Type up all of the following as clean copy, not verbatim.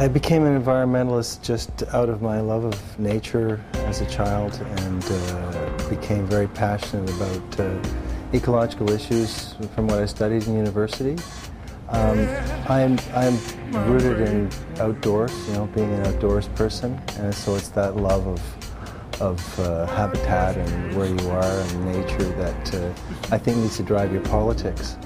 I became an environmentalist just out of my love of nature as a child, and became very passionate about ecological issues from what I studied in university. I'm rooted in outdoors, being an outdoors person, and so it's that love of habitat and where you are and nature that I think needs to drive your politics.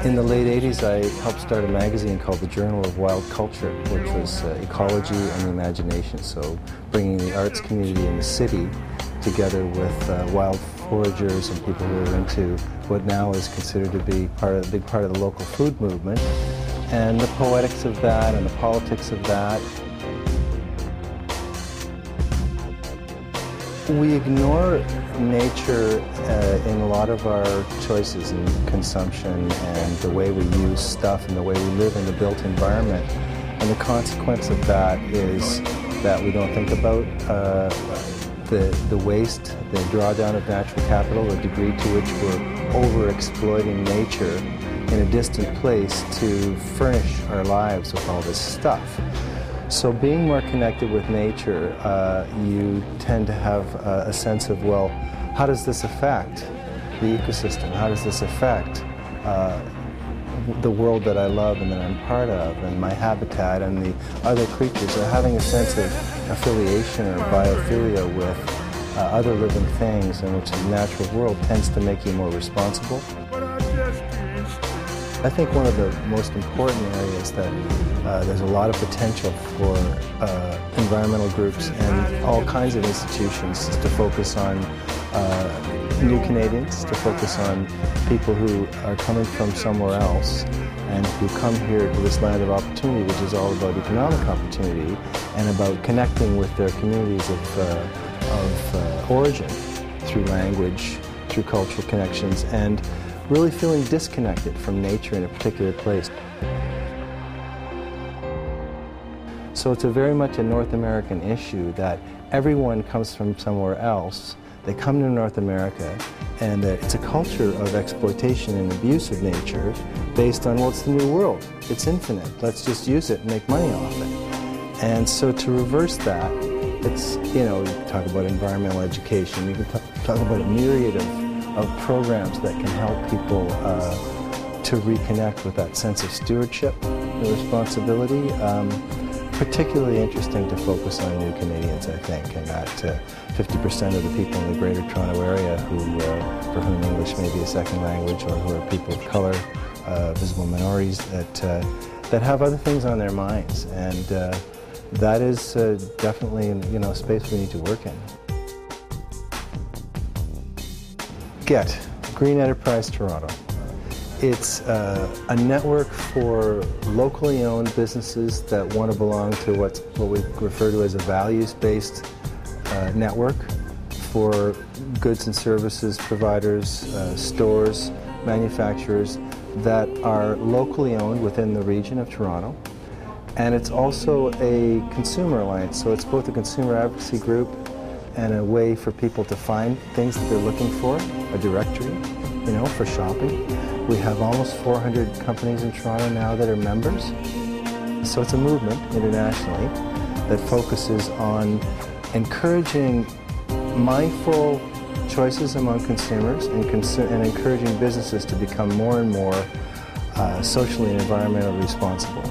In the late 80s, I helped start a magazine called the Journal of Wild Culture, which was ecology and imagination, so bringing the arts community in the city together with wild foragers and people who are into what now is considered to be a big part of the local food movement, and the poetics of that and the politics of that. We ignore nature in a lot of our choices in consumption and the way we use stuff and the way we live in the built environment. And the consequence of that is that we don't think about the waste, the drawdown of natural capital, the degree to which we're over-exploiting nature in a distant place to furnish our lives with all this stuff. So being more connected with nature, you tend to have a sense of, well, how does this affect the ecosystem? How does this affect the world that I love and that I'm part of, and my habitat and the other creatures? So having a sense of affiliation or biophilia with other living things, in which the natural world tends to make you more responsible. I think one of the most important areas that there's a lot of potential for environmental groups and all kinds of institutions to focus on new Canadians, to focus on people who are coming from somewhere else and who come here to this land of opportunity, which is all about economic opportunity and about connecting with their communities of origin through language, through cultural connections, and really feeling disconnected from nature in a particular place. So it's very much a North American issue that everyone comes from somewhere else. They come to North America, and it's a culture of exploitation and abuse of nature based on, well, it's the new world. It's infinite. Let's just use it and make money off it. And so to reverse that, it's, you talk about environmental education, you can talk about a myriad of programs that can help people to reconnect with that sense of stewardship and responsibility. Particularly interesting to focus on new Canadians, I think, and that 50% of the people in the Greater Toronto Area for whom English may be a second language, or who are people of color, visible minorities, that have other things on their minds, and that is definitely a space we need to work in. GET, Green Enterprise Toronto. It's a network for locally owned businesses that want to belong to what we refer to as a values-based network for goods and services providers, stores, manufacturers that are locally owned within the region of Toronto. And it's also a consumer alliance, so it's both a consumer advocacy group and a way for people to find things that they're looking for, a directory, for shopping. We have almost 400 companies in Toronto now that are members. So it's a movement internationally that focuses on encouraging mindful choices among consumers and encouraging businesses to become more and more socially and environmentally responsible.